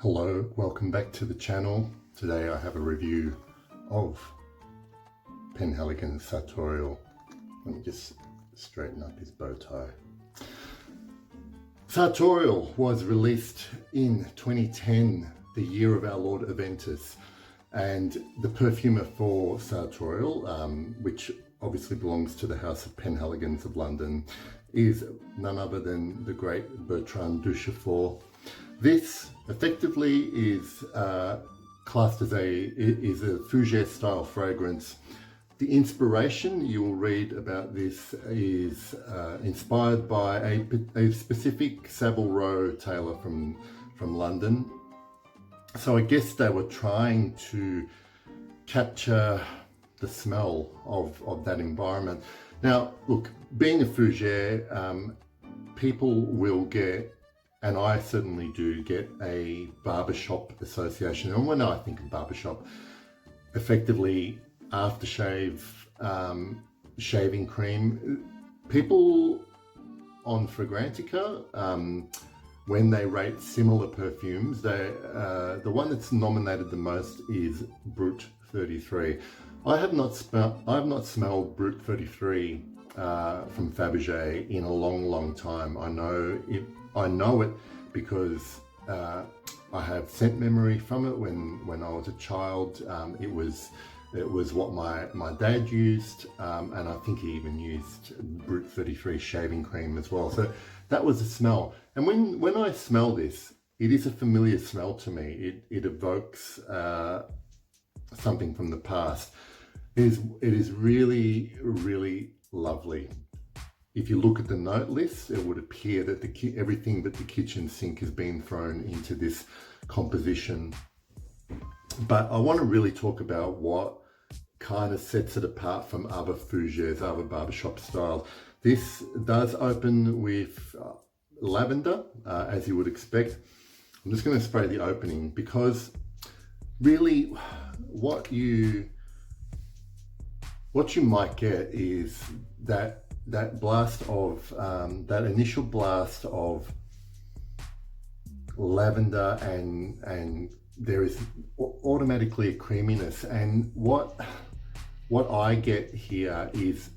Hello, welcome back to the channel. Today I have a review of Penhaligon Sartorial. Let me just straighten up his bow tie. Sartorial was released in 2010, the year of our Lord Aventus, and the perfumer for Sartorial, which obviously belongs to the House of Penhaligons of London, is none other than the great Bertrand Duchefort. This effectively is classed as a fougere style fragrance. The inspiration you will read about this is inspired by a specific Savile Row tailor from London. So I guess they were trying to capture the smell of that environment. Now, look, being a fougere, people will get, and I certainly do get, a barbershop association. And when I think of barbershop, effectively aftershave, shaving cream. People on Fragrantica, when they rate similar perfumes, the one that's nominated the most is Brut 33. I have not smelled Brut 33 from Fabergé in a long time. I know it because I have scent memory from it. When I was a child, it was what my dad used, and I think he even used Brut 33 shaving cream as well. So that was the smell. And when I smell this, it is a familiar smell to me. It evokes something from the past. It is really lovely. If you look at the note list, it would appear that everything but the kitchen sink has been thrown into this composition. But I want to really talk about what kind of sets it apart from other fougères, other barbershop styles. This does open with lavender, as you would expect. I'm just going to spray the opening because really what you might get is that blast of that initial blast of lavender, and there is automatically a creaminess. And what I get here is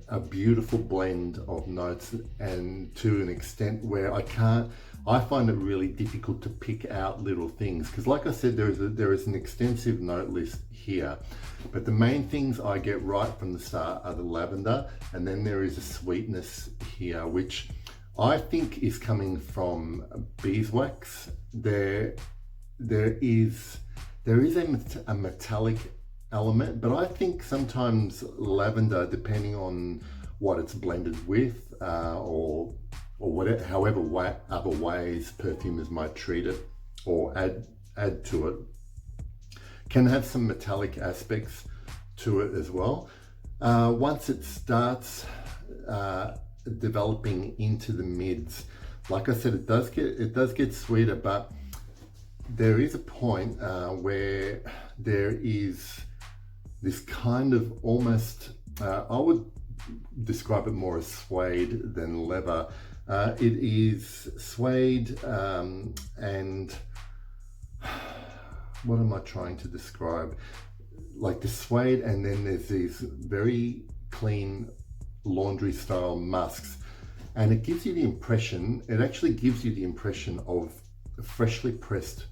a beautiful blend of notes, and to an extent where I find it really difficult to pick out little things, because like I said, there is an extensive note list here, but the main things I get right from the start are the lavender, and then there is a sweetness here which I think is coming from beeswax. There is a metallic element, but I think sometimes lavender, depending on what it's blended with, or whatever, however other ways perfumers might treat it or add to it, can have some metallic aspects to it as well. Once it starts developing into the mids, like I said, it does get sweeter, but there is a point where there is this kind of almost, I would describe it more as suede than leather. It is suede, and what am I trying to describe? Like the suede, and then there's these very clean laundry style musks, and it gives you the impression, it actually gives you the impression of a freshly pressed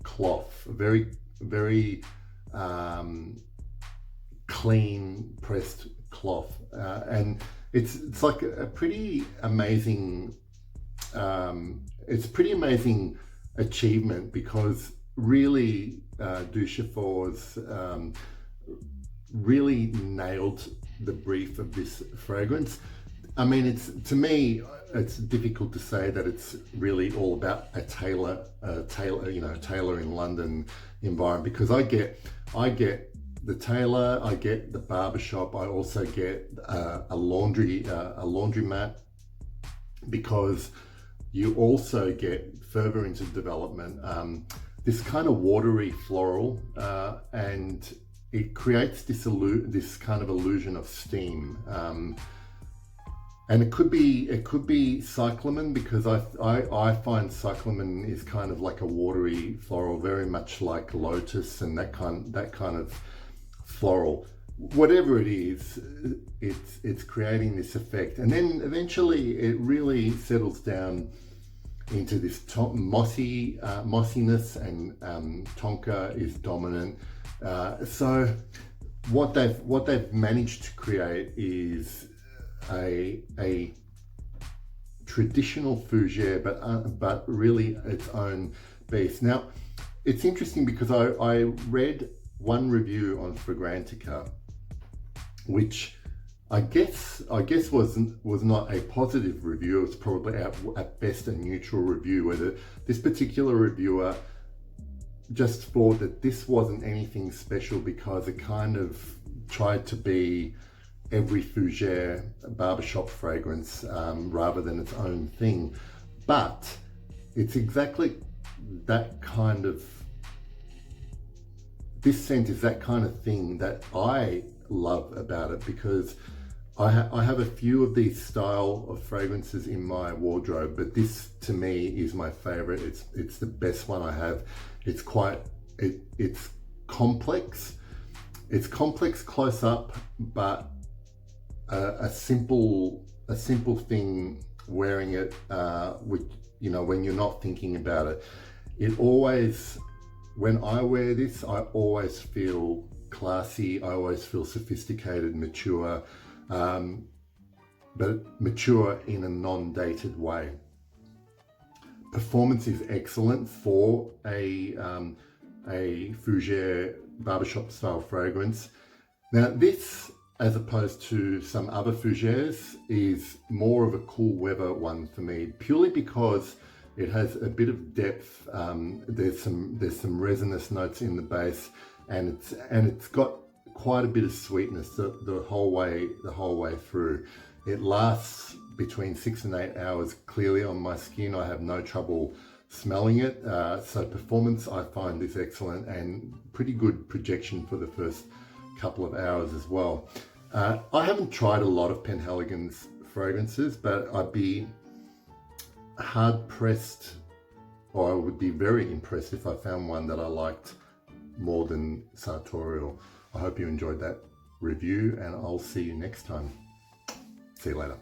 cloth, very clean pressed cloth, and it's like a pretty amazing achievement, because really Duchefort's really nailed the brief of this fragrance. I mean, to me, it's difficult to say that it's really all about a tailor, tailor in London environment, because I get the tailor, I get the barbershop, I also get a laundromat, because you also get further into development this kind of watery floral, and it creates this kind of illusion of steam. And it could be cyclamen, because I find cyclamen is kind of like a watery floral, very much like lotus and that kind of floral. Whatever it is, it's creating this effect, and then eventually it really settles down into this mossiness, and tonka is dominant. So what they've managed to create is a traditional fougere, but really its own beast. Now, it's interesting because I read one review on Fragrantica, which I guess was not a positive review. It was probably at best a neutral review, where this particular reviewer just thought that this wasn't anything special because it kind of tried to be every fougere barbershop fragrance rather than its own thing. But it's exactly that kind of, this scent is that kind of thing that I love about it, because I have a few of these style of fragrances in my wardrobe, but this to me is my favorite. It's the best one I have. It's complex. It's complex close up, but a simple thing wearing it, with, you know, when you're not thinking about it. It always, when I wear this, I always feel classy. I always feel sophisticated, mature, but mature in a non-dated way. Performance is excellent for a fougere barbershop style fragrance. Now this, as opposed to some other fougeres, is more of a cool weather one for me, purely because it has a bit of depth. There's some resinous notes in the base, and it's got quite a bit of sweetness the whole way through. It lasts between 6 and 8 hours clearly on my skin. I have no trouble smelling it. So performance, I find this excellent, and pretty good projection for the first couple of hours as well. I haven't tried a lot of Penhaligon's fragrances, but I'd be hard pressed, or I would be very impressed if I found one that I liked more than Sartorial. I hope you enjoyed that review, and I'll see you next time. See you later.